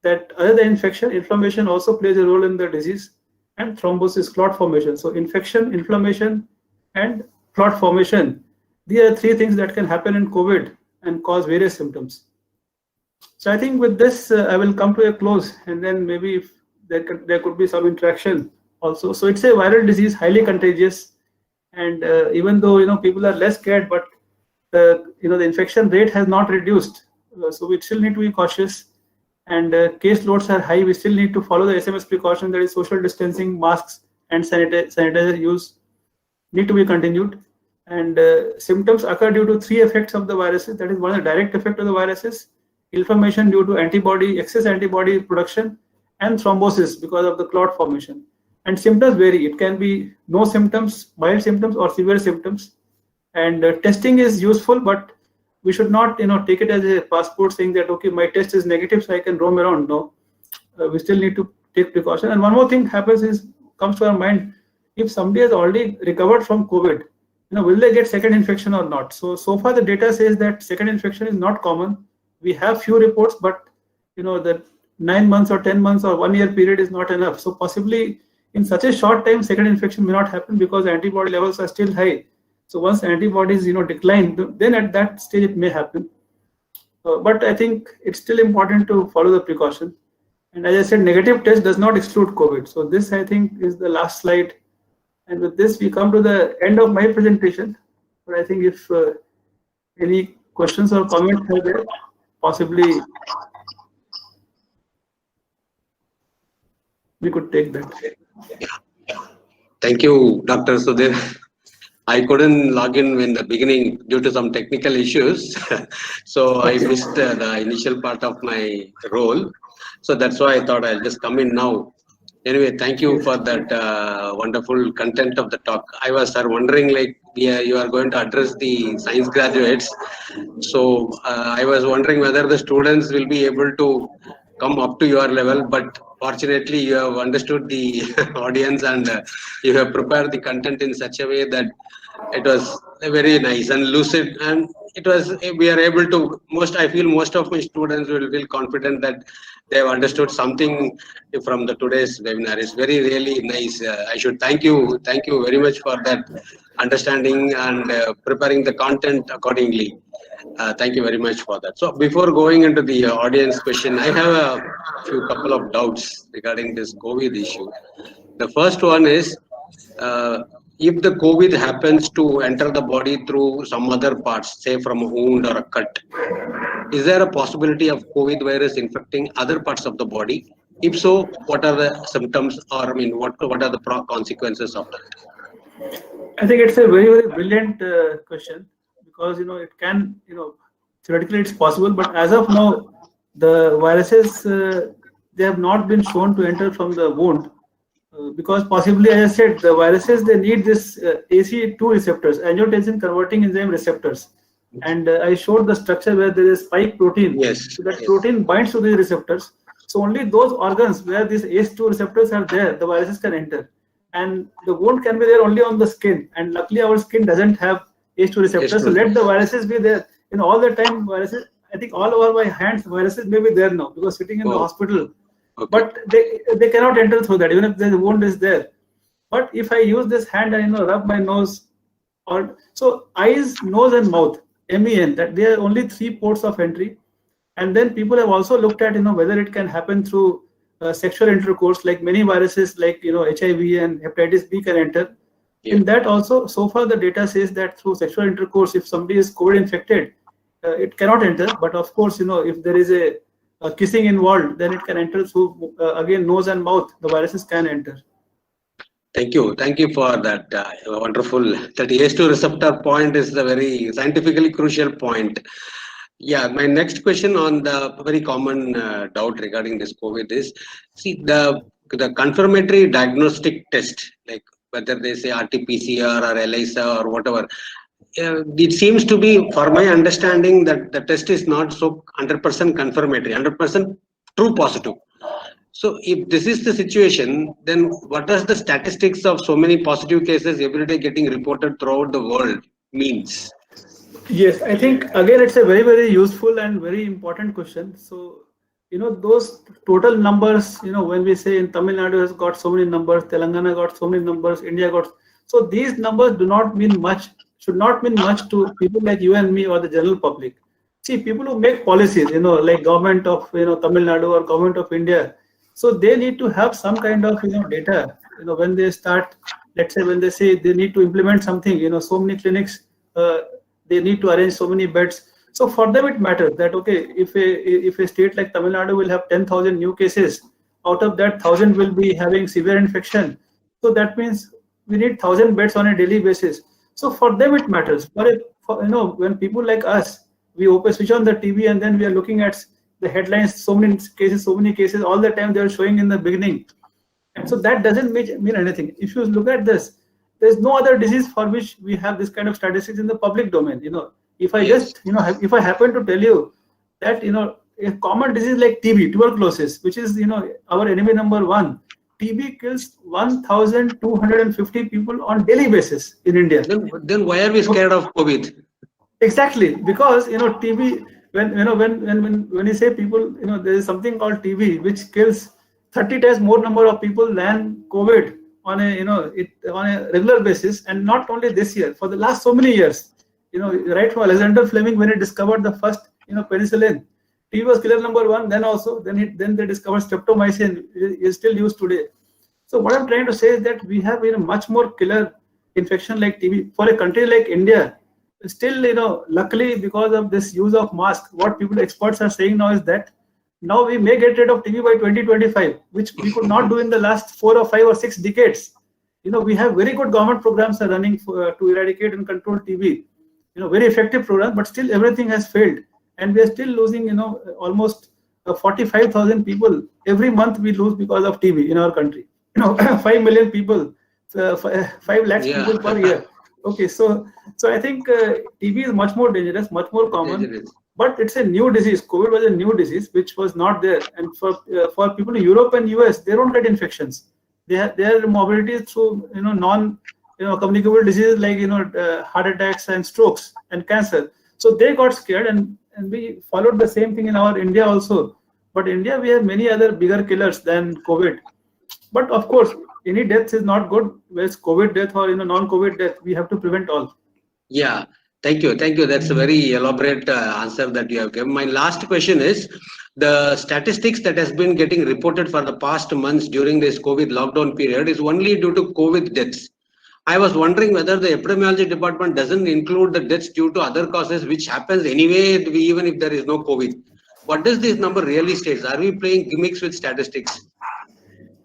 S5: that other than infection, inflammation also plays a role in the disease. And thrombosis, clot formation. So infection, inflammation, and clot formation. These are three things that can happen in COVID and cause various symptoms. So I think with this, I will come to a close, and then maybe if there could be some interaction also. So it's a viral disease, highly contagious, and even though people are less scared, but the infection rate has not reduced. So we still need to be cautious. And case loads are high. We still need to follow the SMS precaution, that is social distancing, masks, and sanitizer use need to be continued. And symptoms occur due to three effects of the viruses. That is, one is the direct effect of the viruses, inflammation due to excess antibody production, and thrombosis because of the clot formation. And symptoms vary. It can be no symptoms, mild symptoms, or severe symptoms. And testing is useful, but we should not, take it as a passport saying that, okay, my test is negative, so I can roam around. No, we still need to take precaution. And one more thing comes to our mind: if somebody has already recovered from COVID, will they get second infection or not? So far the data says that second infection is not common. We have few reports, but that 9 months or 10 months or 1 year period is not enough. So possibly in such a short time, second infection may not happen because antibody levels are still high. So once antibodies decline, then at that stage it may happen. But I think it's still important to follow the precaution. And as I said, negative test does not exclude COVID. So this, I think, is the last slide. And with this, we come to the end of my presentation. But I think if any questions or comments are there, possibly we could take that.
S7: Thank you, Dr. Sudhir. I couldn't log in the beginning due to some technical issues. So I missed the initial part of my role. So that's why I thought I'll just come in now. Anyway, thank you for that wonderful content of the talk. I was wondering, you are going to address the science graduates. So I was wondering whether the students will be able to come up to your level, but fortunately you have understood the audience and you have prepared the content in such a way that it was very nice and lucid, and we are able to, I feel most of my students will feel confident that they have understood something from the today's webinar. It's really nice. I should thank you very much for that understanding and preparing the content accordingly. Thank you very much for that. So before going into the audience question, I have a couple of doubts regarding this COVID issue. The first one is, if the COVID happens to enter the body through some other parts, say from a wound or a cut, is there a possibility of COVID virus infecting other parts of the body? If so, what are the symptoms, or I mean, what are the consequences of that?
S5: I think it's a very brilliant question, because it can, theoretically it's possible, but as of now the viruses they have not been shown to enter from the wound, because possibly, as I said, the viruses, they need this ACE2 receptors, angiotensin converting enzyme receptors, and I showed the structure where there is spike protein.
S7: Yes.
S5: So that protein binds to these receptors. So only those organs where these ACE2 receptors are there, the viruses can enter. And the wound can be there only on the skin, and luckily our skin doesn't have ACE2 receptors. So let the viruses be there. All the time viruses, I think all over my hands viruses may be there now, because sitting in the hospital. Okay. But they cannot enter through that, even if the wound is there. But if I use this hand and rub my nose, or so eyes, nose, and mouth, MEN, that there are only 3 ports of entry. And then people have also looked at whether it can happen through sexual intercourse, like many viruses like HIV and hepatitis B can enter. Yeah. In that also, so far the data says that through sexual intercourse, if somebody is COVID infected, it cannot enter. But of course, if there is a kissing involved, then it can enter through again nose and mouth. The viruses can enter.
S7: Thank you for that wonderful. That ACE2 receptor point is the very scientifically crucial point. Yeah, my next question on the very common doubt regarding this COVID is, see, the confirmatory diagnostic test, like whether they say RT-PCR or ELISA or whatever, it seems to be, for my understanding, that the test is not so 100% confirmatory, 100% true positive. So if this is the situation, then what does the statistics of so many positive cases every day getting reported throughout the world means?
S5: Yes, I think again it's a very useful and very important question. So those total numbers, when we say in Tamil Nadu has got so many numbers, Telangana got so many numbers, India got, so these numbers do not mean much, should not mean much to people like you and me or the general public. See, people who make policies, like government of Tamil Nadu or government of India, so they need to have some kind of data. When they start, let's say when they say they need to implement something, so many clinics, they need to arrange so many beds. So for them it matters that, okay, if a state like Tamil Nadu will have 10,000 new cases, out of that 1,000 will be having severe infection. So that means we need 1,000 beds on a daily basis. So for them it matters. But when people like us, we switch on the TV and then we are looking at the headlines, so many cases, all the time they are showing in the beginning. And so that doesn't mean anything. If you look at this, there's no other disease for which we have this kind of statistics in the public domain. If I just, if I happen to tell you that, a common disease like TB, tuberculosis, which is, our enemy number 1, TB kills 1,250 people on daily basis in India.
S7: Then why are we scared of COVID?
S5: Exactly, because, TB, when you say people, there is something called TB, which kills 30 times more number of people than COVID on a, on a regular basis. And not only this year, for the last so many years, right from Alexander Fleming, when he discovered the first, penicillin, TB was killer number 1. Then also, then they discovered streptomycin, is still used today. So what I'm trying to say is that we have much more killer infection like TB for a country like India. Still, luckily, because of this use of mask, what people experts are saying now is that now we may get rid of TB by 2025, which we could not do in the last 4 or 5 or 6 decades. We have very good government programs are running to eradicate and control TB. Very effective program, but still everything has failed, and we are still losing, almost 45,000 people every month we lose because of TB in our country. 5 million people, 5 lakhs people per year. Okay, so I think TB is much more dangerous, much more common, but it's a new disease. COVID was a new disease which was not there, and for people in Europe and US, they don't get infections. Their mobility is through non communicable diseases like heart attacks and strokes and cancer. So they got scared, and we followed the same thing in our India also. But India, we have many other bigger killers than COVID. But of course, any death is not good. Whereas COVID death or non-COVID death, we have to prevent all.
S7: Yeah, thank you. That's a very elaborate answer that you have given. My last question is, the statistics that has been getting reported for the past months during this COVID lockdown period is only due to COVID deaths. I was wondering whether the epidemiology department doesn't include the deaths due to other causes, which happens anyway, even if there is no COVID. What does this number really state? Are we playing gimmicks with statistics?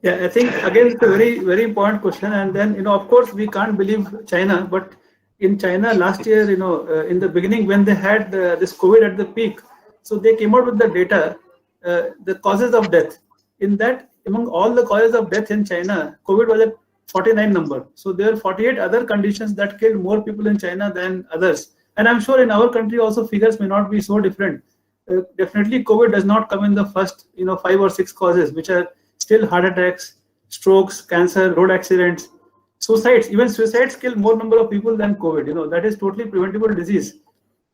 S5: Yeah, I think again it's a very, very important question. And then, of course, we can't believe China, but in China last year, in the beginning when they had this COVID at the peak, so they came out with the data, the causes of death. In that, among all the causes of death in China, COVID was at 49 number. So there are 48 other conditions that killed more people in China than others. And I'm sure in our country also figures may not be so different. Definitely COVID does not come in the first 5 or 6 causes, which are still heart attacks, strokes, cancer, road accidents, suicides. Even suicides kill more number of people than COVID. That is totally preventable disease.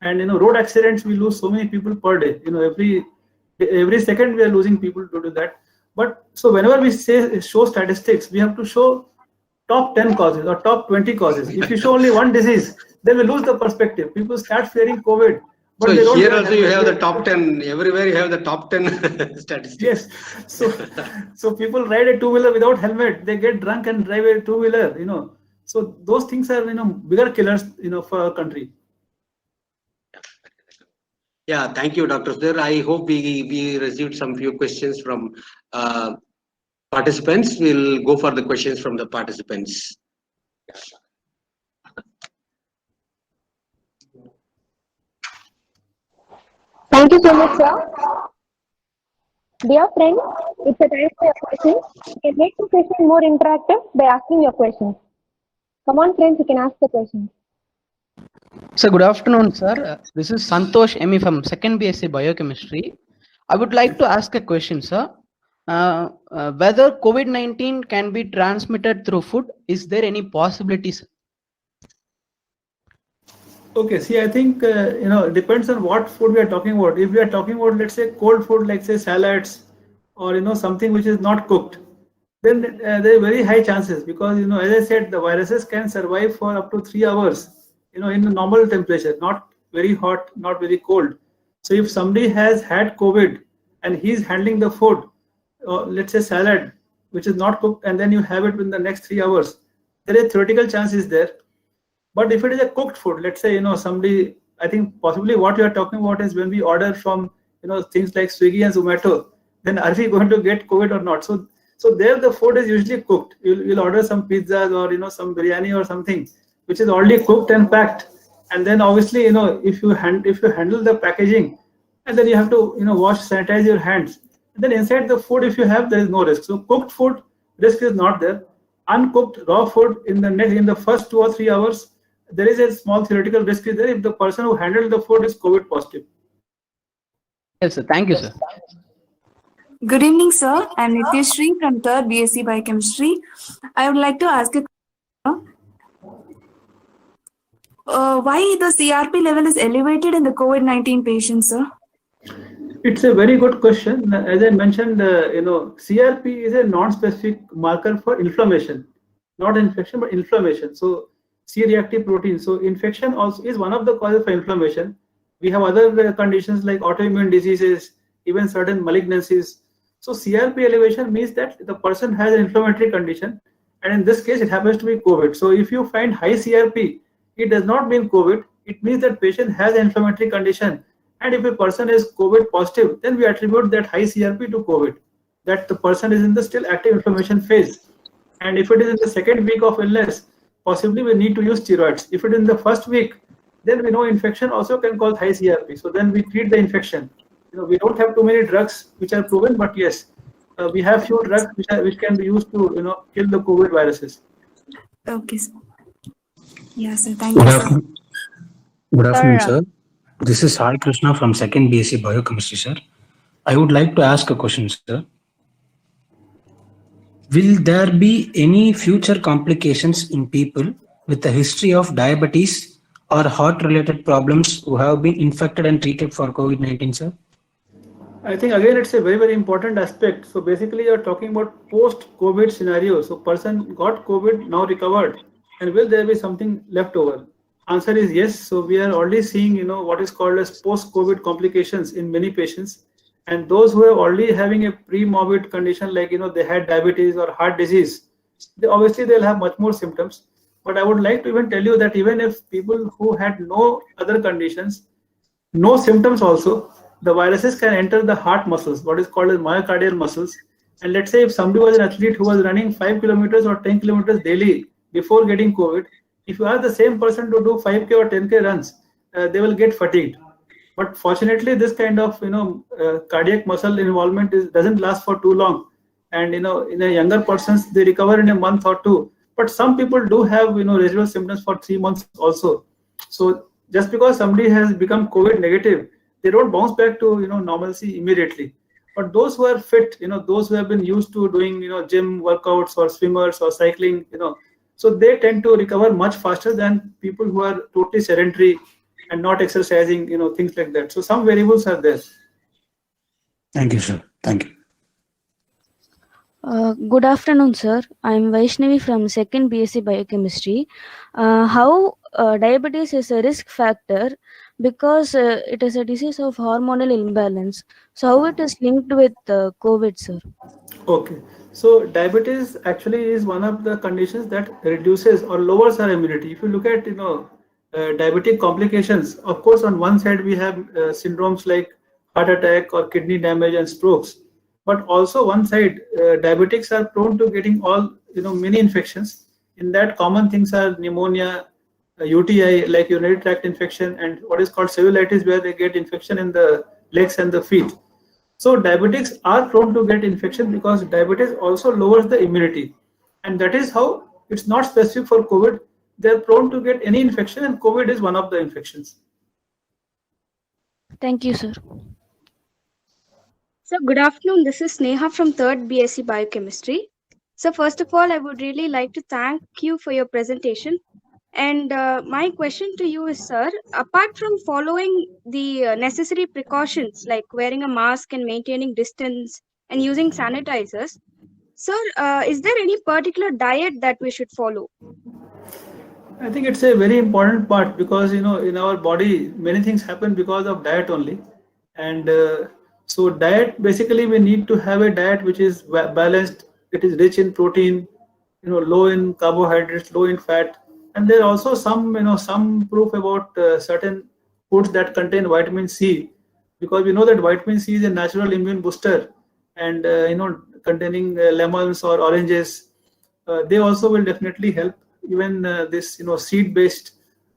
S5: And road accidents, we lose so many people per day. Every second we are losing people due to that. But so whenever we show statistics, we have to show top 10 causes or top 20 causes. If you show only one disease, then we lose the perspective. People start fearing COVID. But
S7: so here also you have the top 10. Everywhere you have the top 10 statistics.
S5: Yes. So people ride a two-wheeler without helmet. They get drunk and drive a two-wheeler. So those things are bigger killers for our country.
S7: Yeah, thank you, Dr. Sudhir. I hope we received some few questions from participants. We'll go for the questions from the participants.
S4: Thank you so much, sir. Dear friends, it's a time for your questions. You can make the session more interactive by asking your questions. Come on, friends, you can ask the questions.
S8: So good afternoon, sir. This is Santosh ME from 2nd BSc Biochemistry. I would like to ask a question, sir. Whether COVID-19 can be transmitted through food, is there any possibilities?
S5: Okay, see, I think, it depends on what food we are talking about. If we are talking about, let's say, cold food, like say salads, or, something which is not cooked, then there are very high chances because, as I said, the viruses can survive for up to 3 hours, in a normal temperature, not very hot, not very cold. So if somebody has had COVID and he's handling the food, let's say salad, which is not cooked, and then you have it in the next 3 hours, there is theoretical chance is there. But if it is a cooked food, let's say, somebody, I think possibly what you are talking about is when we order from, things like Swiggy and Zomato, then are we going to get COVID or not? So there the food is usually cooked. You'll order some pizzas or, some biryani or something, which is already cooked and packed. And then obviously, if you handle the packaging, and then you have to, wash, sanitize your hands. And then inside the food, if you have, there is no risk. So cooked food, risk is not there. Uncooked raw food in the first 2 or 3 hours, there is a small theoretical risk is there if the person who handled the food is COVID positive.
S8: Yes, sir. Thank you, sir.
S9: Good evening, sir. I'm Nityashree from 3rd BSc Biochemistry. I would like to ask a question. Why the CRP level is elevated in the COVID-19 patients, sir?
S5: It's a very good question. As I mentioned, CRP is a non-specific marker for inflammation, not infection, but inflammation. So C-reactive protein. So infection also is one of the causes for inflammation. We have other conditions like autoimmune diseases, even certain malignancies. So CRP elevation means that the person has an inflammatory condition, and in this case, it happens to be COVID. So if you find high CRP, it does not mean COVID. It means that patient has an inflammatory condition. And if a person is COVID positive, then we attribute that high CRP to COVID, that the person is in the still active inflammation phase. And if it is in the second week of illness, possibly we need to use steroids. If it is in the first week, then we know infection also can cause high CRP. So then we treat the infection. We don't have too many drugs which are proven, but yes, we have few drugs which can be used to kill the COVID viruses.
S9: Okay, sir. Yes, sir. Thank you, sir.
S10: Good afternoon, sir. This is Sai Krishna from 2nd BSc Biochemistry, sir. I would like to ask a question, sir. Will there be any future complications in people with a history of diabetes or heart-related problems who have been infected and treated for COVID-19, sir?
S5: I think again it's a very, very important aspect. So basically you're talking about post-COVID scenario. So person got COVID, now recovered, and will there be something left over? Answer is yes. So we are already seeing, what is called as post-COVID complications in many patients. And those who are already having a pre-morbid condition, like, they had diabetes or heart disease, obviously they'll have much more symptoms. But I would like to even tell you that even if people who had no other conditions, no symptoms also, the viruses can enter the heart muscles, what is called as myocardial muscles. And let's say if somebody was an athlete who was running 5 kilometers or 10 kilometers daily before getting COVID, if you ask the same person to do 5K or 10K runs, they will get fatigued. But fortunately, this kind of cardiac muscle involvement doesn't last for too long. And in a younger persons, they recover in a month or two. But some people do have residual symptoms for 3 months also. So just because somebody has become COVID negative, they don't bounce back to normalcy immediately. But those who are fit, those who have been used to doing gym workouts or swimmers or cycling, so they tend to recover much faster than people who are totally sedentary and not exercising, things like that. So some variables are there.
S10: Thank you, sir. Thank you.
S11: Good afternoon, sir. I am Vaishnavi from 2nd BSc Biochemistry. How diabetes is a risk factor because it is a disease of hormonal imbalance. So how it is linked with COVID, sir?
S5: Okay. So diabetes actually is one of the conditions that reduces or lowers our immunity. If you look at diabetic complications, of course, on one side we have syndromes like heart attack or kidney damage and strokes. But also one side, diabetics are prone to getting all many infections. In that, common things are pneumonia, UTI like urinary tract infection, and what is called cellulitis, where they get infection in the legs and the feet. So diabetics are prone to get infection because diabetes also lowers the immunity, and that is how it's not specific for COVID. They're prone to get any infection, and COVID is one of the infections.
S11: Thank you, sir.
S12: So good afternoon, this is Sneha from 3rd BSc Biochemistry. So first of all, I would really like to thank you for your presentation. And my question to you is, sir, apart from following the necessary precautions like wearing a mask and maintaining distance and using sanitizers, sir, is there any particular diet that we should follow?
S5: I think it's a very important part because in our body many things happen because of diet only, and so diet, basically we need to have a diet which is balanced. It is rich in protein, low in carbohydrates, low in fat, and there are also some proof about certain foods that contain vitamin C, because we know that vitamin C is a natural immune booster, and containing lemons or oranges, they also will definitely help. Even this seed-based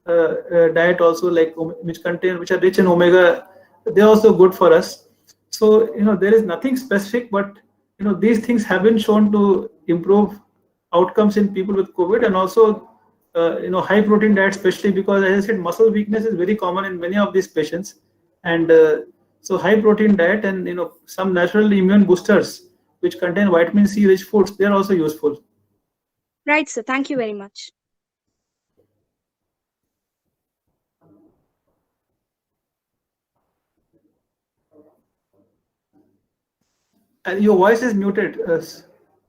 S5: diet also, like which are rich in omega, they're also good for us. So there is nothing specific, but these things have been shown to improve outcomes in people with COVID, and also high protein diet, especially because, as I said, muscle weakness is very common in many of these patients, and so high protein diet and some natural immune boosters which contain vitamin C rich foods, they are also useful.
S12: Right, sir. Thank you very much.
S5: And your voice is muted,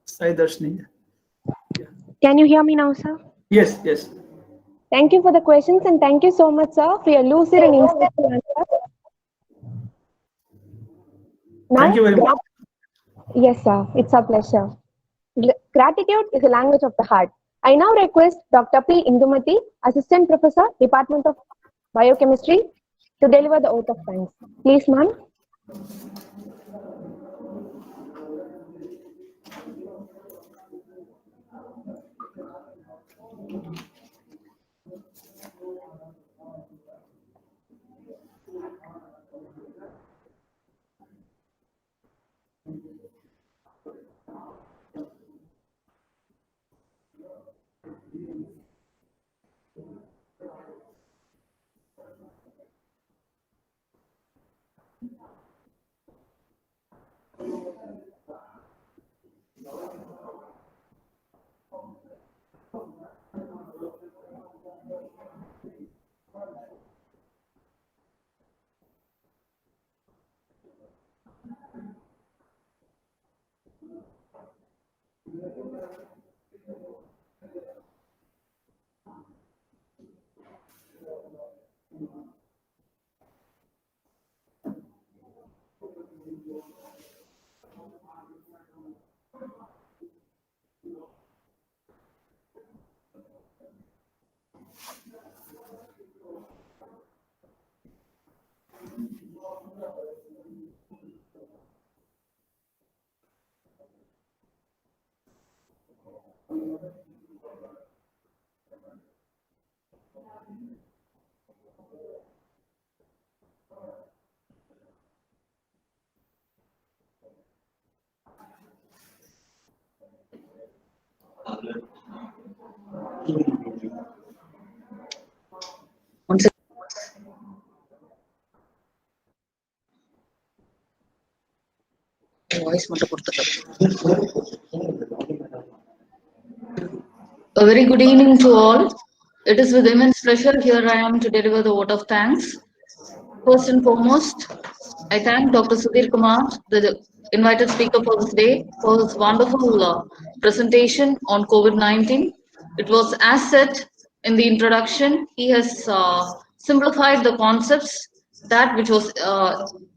S5: Sai Darshini.
S4: Can you hear me now, sir?
S5: Yes, yes.
S4: Thank you for the questions, and thank you so much, sir, for your lucid and insightful answers.
S5: Thank you very much.
S4: Yes, sir. It's a pleasure. Gratitude is a language of the heart. I now request Dr. P. Indumati, Assistant Professor, Department of Biochemistry, to deliver the oath of thanks. Please, ma'am.
S6: A very good evening to all. It is with immense pleasure here I am to deliver the vote of thanks. First and foremost, I thank Dr. Sudhir Kumar, the invited speaker for this day, for his wonderful presentation on COVID-19. It was as said in the introduction, he has simplified the concepts, that which was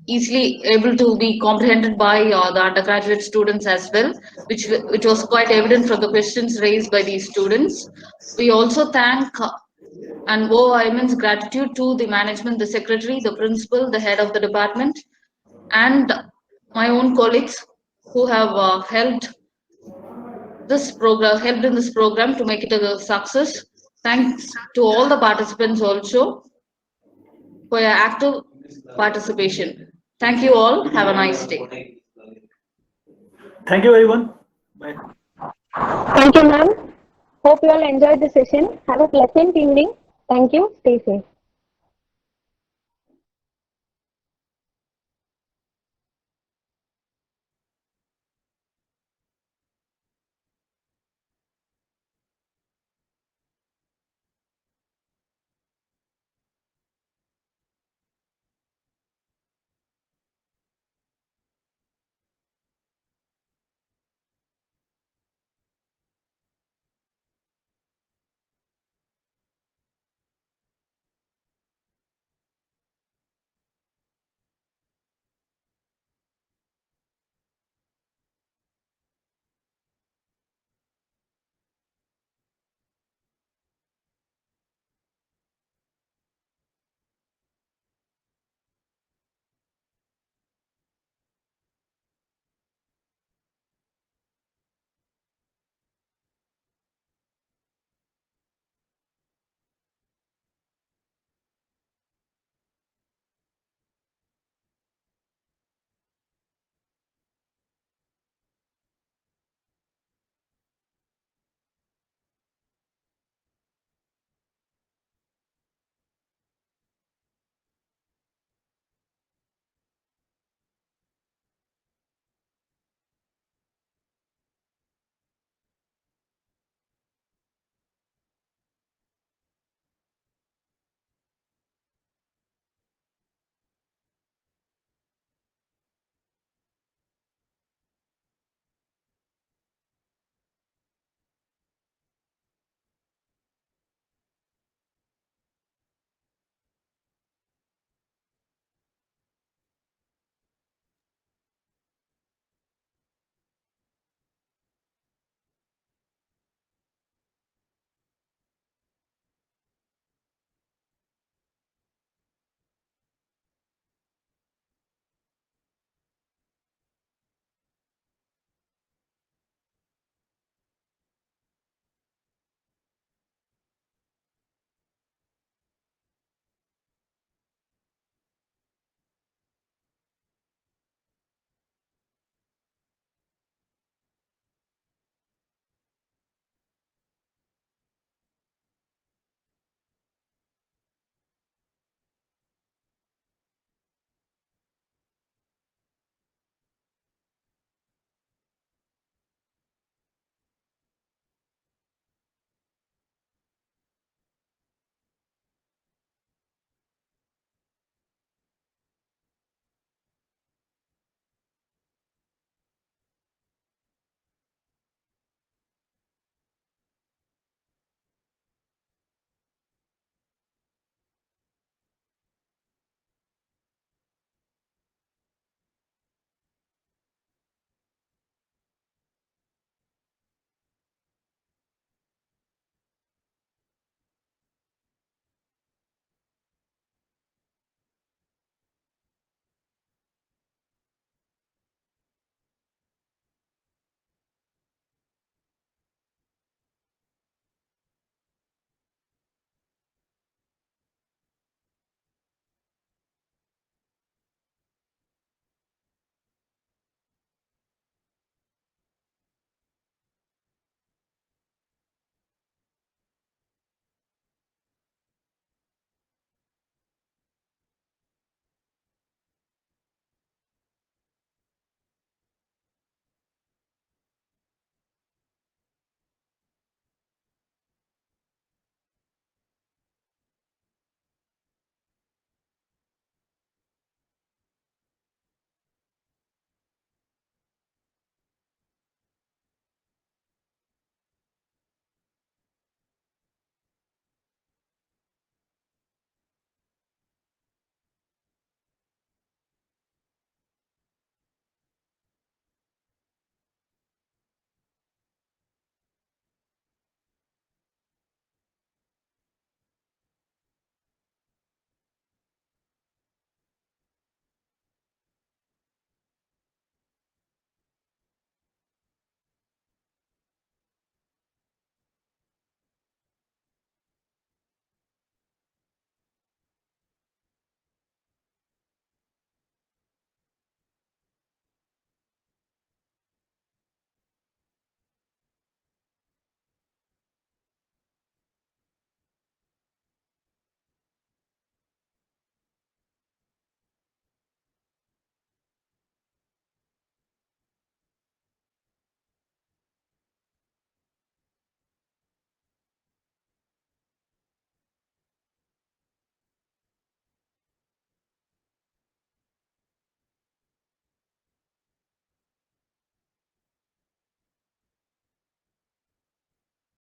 S6: easily able to be comprehended by the undergraduate students as well, which was quite evident from the questions raised by these students. We also thank and owe immense gratitude to the management, the secretary, the principal, the head of the department, and my own colleagues who have helped in this program to make it a success. Thanks to all the participants also for your active participation. Thank you all. Have a nice day.
S5: Thank you, everyone. Bye.
S4: Thank you, ma'am. Hope you all enjoyed the session. Have a pleasant evening. Thank you. Stay safe.